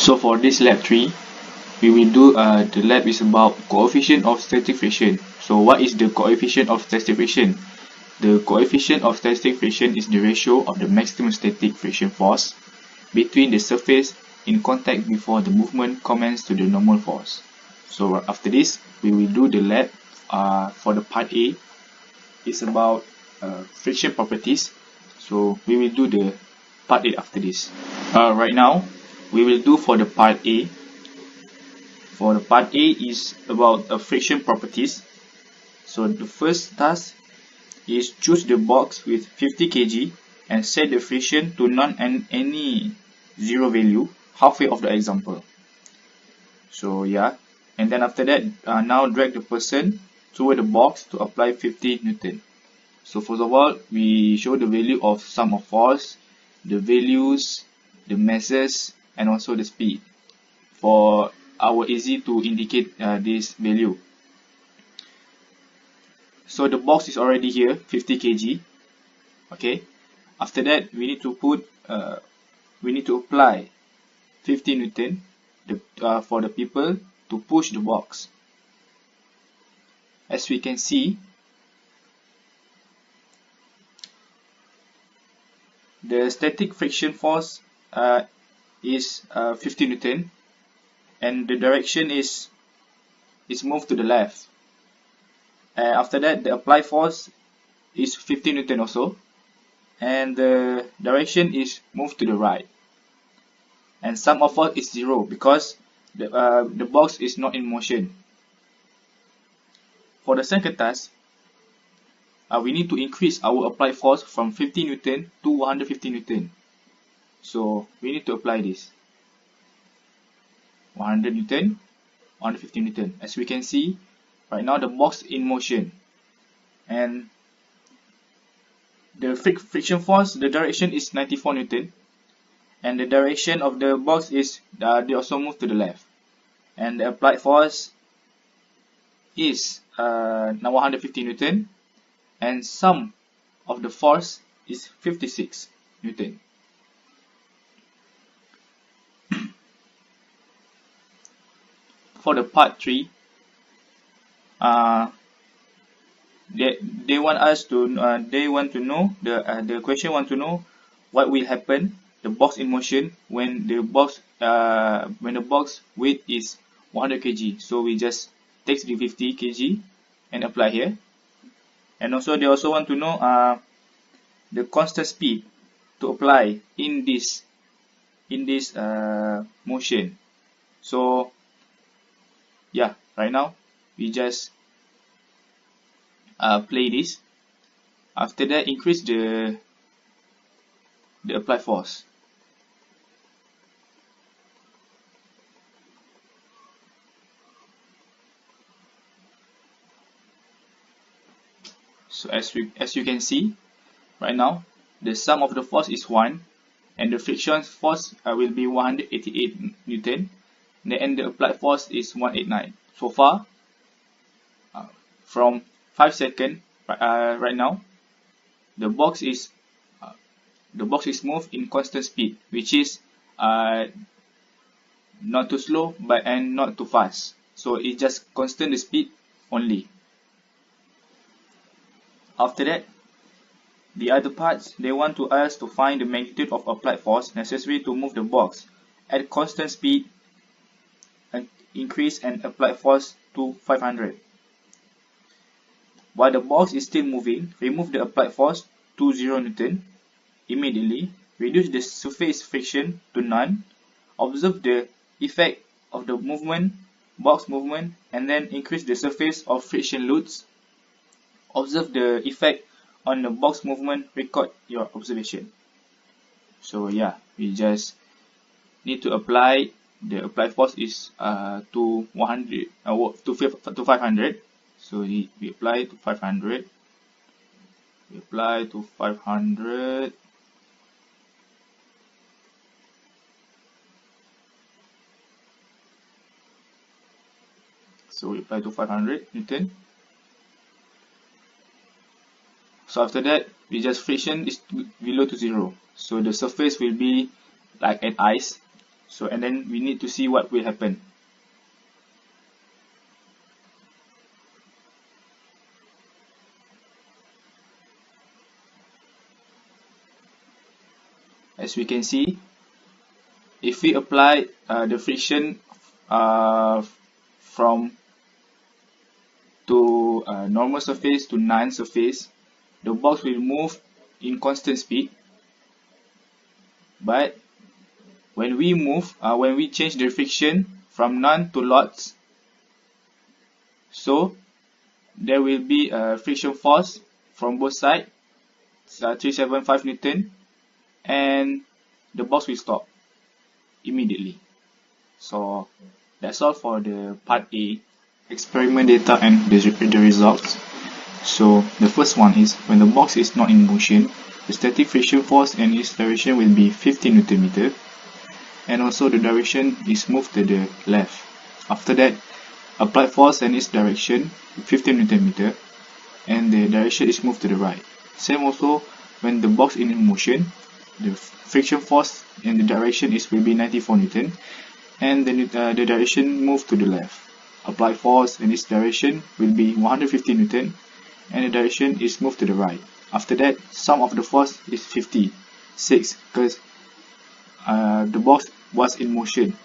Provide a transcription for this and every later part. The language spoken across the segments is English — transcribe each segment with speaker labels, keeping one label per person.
Speaker 1: So for this lab 3, we will do the lab is about coefficient of static friction. So what is the coefficient of static friction? The coefficient of static friction is the ratio of the maximum static friction force between the surface in contact before the movement commences to the normal force. So after this, we will do the lab for the part A. It's about friction properties. So we will do the part A after this. Right now, we will do for the part A. For the part A is about friction properties. So the first task is choose the box with 50 kg and set the friction to none and any zero value halfway of the example. So yeah, and then after that, now drag the person toward the box to apply 50 Newton. So first of all, we show the value of sum of force, the values, the masses, and also the speed for our easy to indicate this value. So the box is already here, 50 kg. Okay. After that, we need to apply 50 Newton for the people to push the box. As we can see, the static friction force is 50 Newton, and the direction is moved to the left. After that, the applied force is 50 Newton also, and the direction is moved to the right. And sum of force is 0 because the box is not in motion. For the second task, we need to increase our applied force from 50 Newton to 150 Newton. So we need to apply this 100 Newton, 150 Newton. As we can see, right now the box is in motion, and the friction force, the direction is 94 Newton, and the direction of the box is they also move to the left, and the applied force is now 150 Newton, and sum of the force is 56 Newton. For the part 3, they want to know the question want to know what will happen the box in motion when the box weight is 100 kg. So we just take the 50 kg and apply here. And also they also want to know the constant speed to apply in this motion. So yeah, right now we just play this. After that, increase the applied force. So as you can see, right now the sum of the force is 1, and the friction force will be 188 Newton, and the applied force is 189. So far, from 5 seconds right now, the box is moved in constant speed, which is not too slow and not too fast. So it's just constant the speed only. After that, the other parts, they want to us to find the magnitude of applied force necessary to move the box at constant speed and increase and applied force to 500. While the box is still moving, remove the applied force to 0 Newton immediately, reduce the surface friction to none, observe the effect of the box movement, and then increase the surface of friction loads. Observe the effect on the box movement, record your observation. So yeah, we just need to apply the applied force is to 100 to 500. So we apply to 500. We apply to 500. So we apply to 500 Newton. So after that, we just friction is below to 0. So the surface will be like an ice. So and then we need to see what will happen. As we can see, if we apply the friction uh, from to normal surface to non-surface, the box will move in constant speed. But when we change the friction from none to lots, so there will be a friction force from both sides, 375 Newton, and the box will stop immediately. So that's all for the part A, experiment data and the results. So the first one is when the box is not in motion, the static friction force and its direction will be 50 Newton meter, and also the direction is moved to the left. After that, applied force and its direction 15 Newton meter, and the direction is moved to the right. Same also when the box is in motion, the friction force and the direction will be 94 Newton, and the direction moved to the left. Applied force and its direction will be 150 Newton, and the direction is moved to the right. After that, sum of the force is 56 because the box was in motion.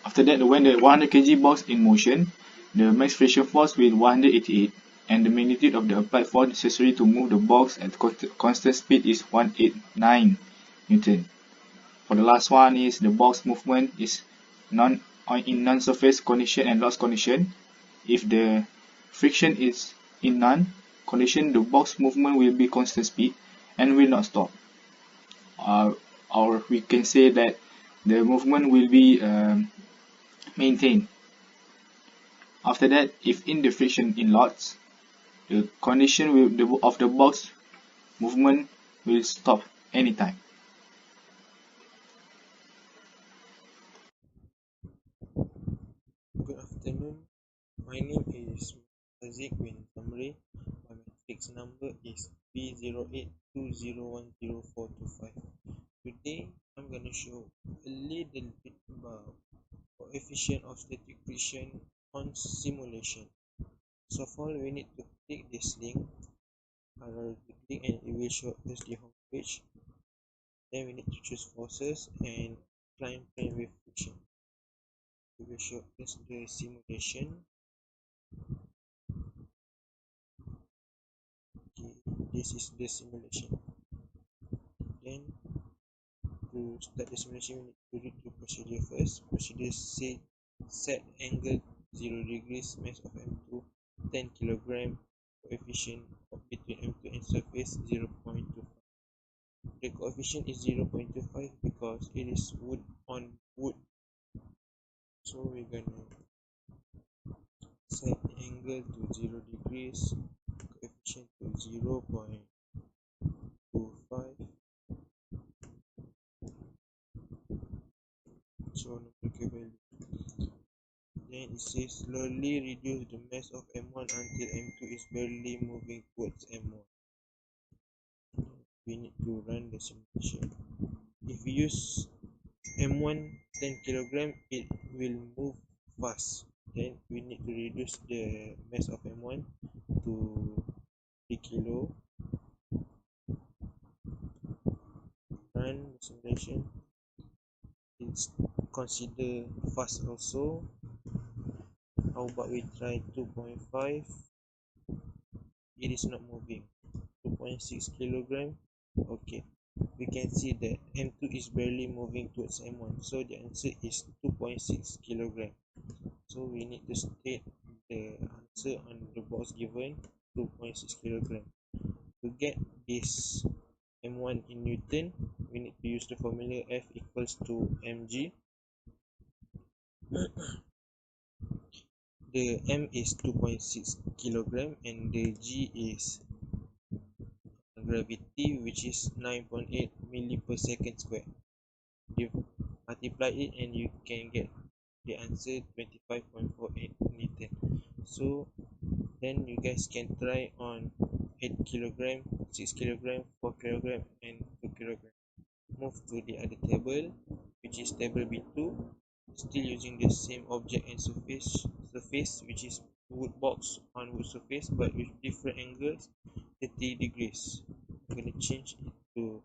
Speaker 1: After that, when the 100 kg box in motion, the max friction force will 188, and the magnitude of the applied force necessary to move the box at constant speed is 189 Newton. For the last one is the box movement is in non-surface condition and loss condition. If the friction is in none condition, the box movement will be constant speed and will not stop. Or we can say that the movement will be maintained. After that, if in the friction in lots, the condition of the box movement will stop anytime.
Speaker 2: Good afternoon. My name is Razik bin Tamri. My matrix number is B08201045. Today I'm going to show a little bit about coefficient of static friction on simulation. So for we need to click this link. I'll click and it will show us the home page. Then we need to choose forces and climb plane with friction. It will show us the simulation. Okay, this is the simulation. Then to start the simulation, we need to do the procedure first. Procedure set angle 0 degrees, mass of M2 10 kg, coefficient between M2 and surface 0.25. The coefficient is 0.25 because it is wood on wood. So we're gonna set the angle to 0 degrees, coefficient to 0.25. So value. Then it says slowly reduce the mass of M1 until M2 is barely moving towards M1. We need to run the simulation. If we use M1 10 kg, it will move fast. Then we need to reduce the mass of M1 to 3 kilo. Run the simulation. It's consider fast also. How about we try 2.5? It is not moving. 2.6 kilogram. Okay, we can see that M2 is barely moving towards M1, so the answer is 2.6 kilogram. So we need to state the answer on the box given, 2.6 kilogram. To get this M1 in Newton, we need to use the formula F equals to mg. The M is 2.6 kilogram and the G is gravity, which is 9.8 milli per second square. You multiply it and you can get the answer 25.48 Newton. So then you guys can try on 8 kilogram, 6 kilogram, 4 kilogram and 2 kilogram. move to the other table, which is table B2, still using the same object and surface which is wood box on wood surface but with different angles, 30 degrees. I'm going to change it to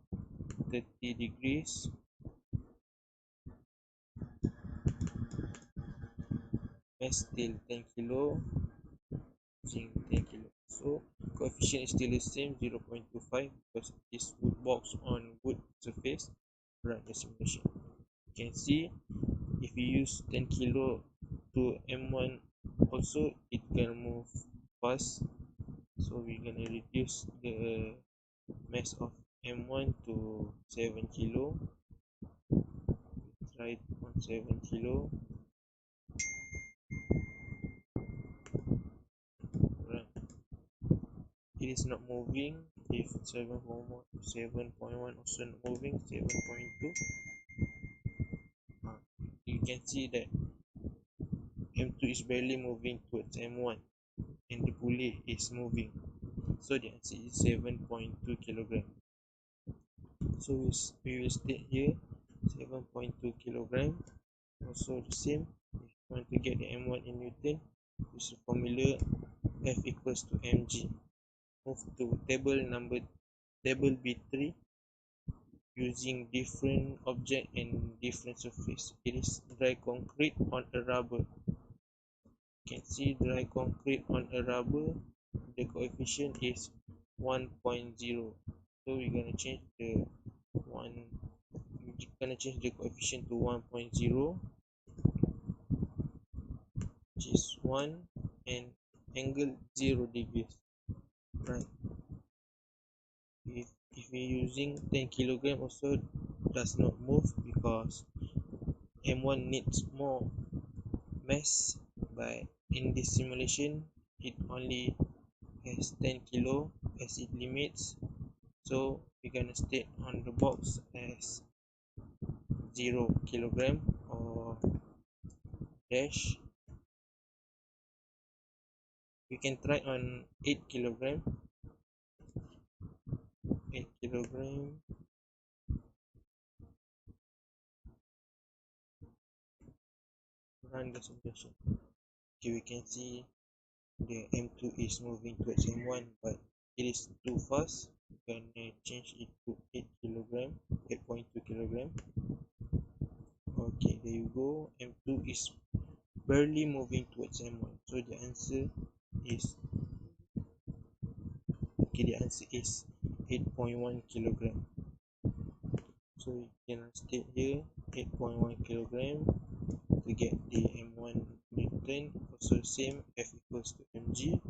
Speaker 2: 30 degrees. Mass still 10 kilo, using 10 kilo. So coefficient is still the same, 0.25, because this wood box on wood surface. Run the simulation. You can see if you use 10 kilo to M1 also, it can move fast. So we're gonna reduce the mass of M1 to 7 kilo. Try it on 7 kilo. Right. It is not moving. If 7.1 also not moving, 7.2. You can see that M2 is barely moving towards M1 and the pulley is moving. So the answer is 7.2 kilogram. So we will state here 7.2 kilogram. Also the same, if you want to get the M1 in Newton, use the formula F equals to mg. Move to table B3 using different object and different surface. It is dry concrete on a rubber. You can see dry concrete on a rubber, the coefficient is 1.0. So we're gonna change the coefficient to 1.0, which is 1, and angle 0 degrees. Right. If we're using 10 kilogram also does not move because M1 needs more mass, but in this simulation it only has 10 kilo as it limits. So we're gonna state on the box as 0 kilogram or dash. We can try on 8 kilogram. 8 kilogram. Run the simulation. Okay, we can see the M2 is moving towards M1, but it is too fast. We're gonna change it to 8 kilogram, 8.2 kilogram. Okay, there you go. M2 is barely moving towards M1. So the answer is 8.1 kilogram. So we can state here 8.1 kilogram to get the M1 Newton. Also same, F equals to mg.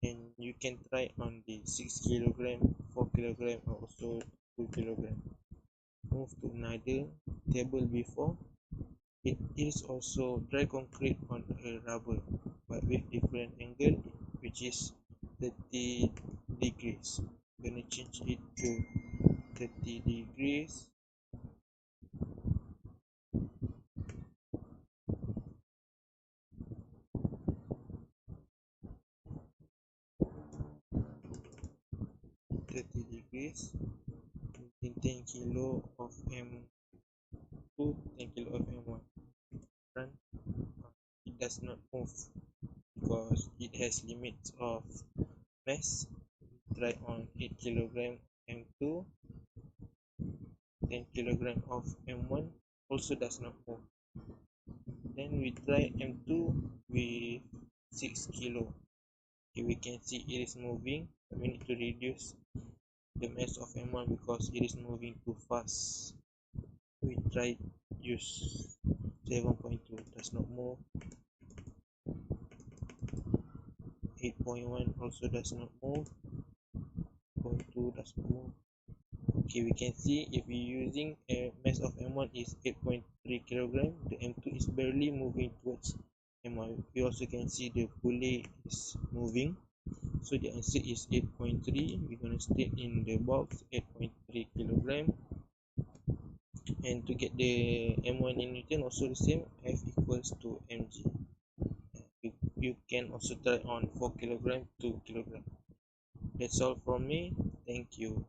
Speaker 2: And you can try on the 6 kilogram, 4 kilogram, or also 2 kilogram. Move to another table before. It is also dry concrete on a rubber, but with different angle, which is 30 degrees. I'm gonna change it to 30 degrees. Using 10 kilo of M2, 10 kilo of M1. Run. It does not move because it has limits of mass. Try on 8 kilogram M2, 10 kilogram of M1, also does not move. Then we try M2 with 6 kilo. Okay, we can see it is moving, but we need to reduce the mass of M1 because it is moving too fast. We try use 7.2, does not move. 8.1 also does not move. 0.2 does not move. Okay, we can see if we're using a mass of M1 is 8.3 kilogram, the M2 is barely moving towards M1. We also can see the pulley is moving. So the answer is 8.3. We're going to state in the box 8.3 kilogram. And to get the M1 in Newton, also the same, F equals to mg. You can also try on 4 kilogram, 2 kilogram. That's all from me. Thank you.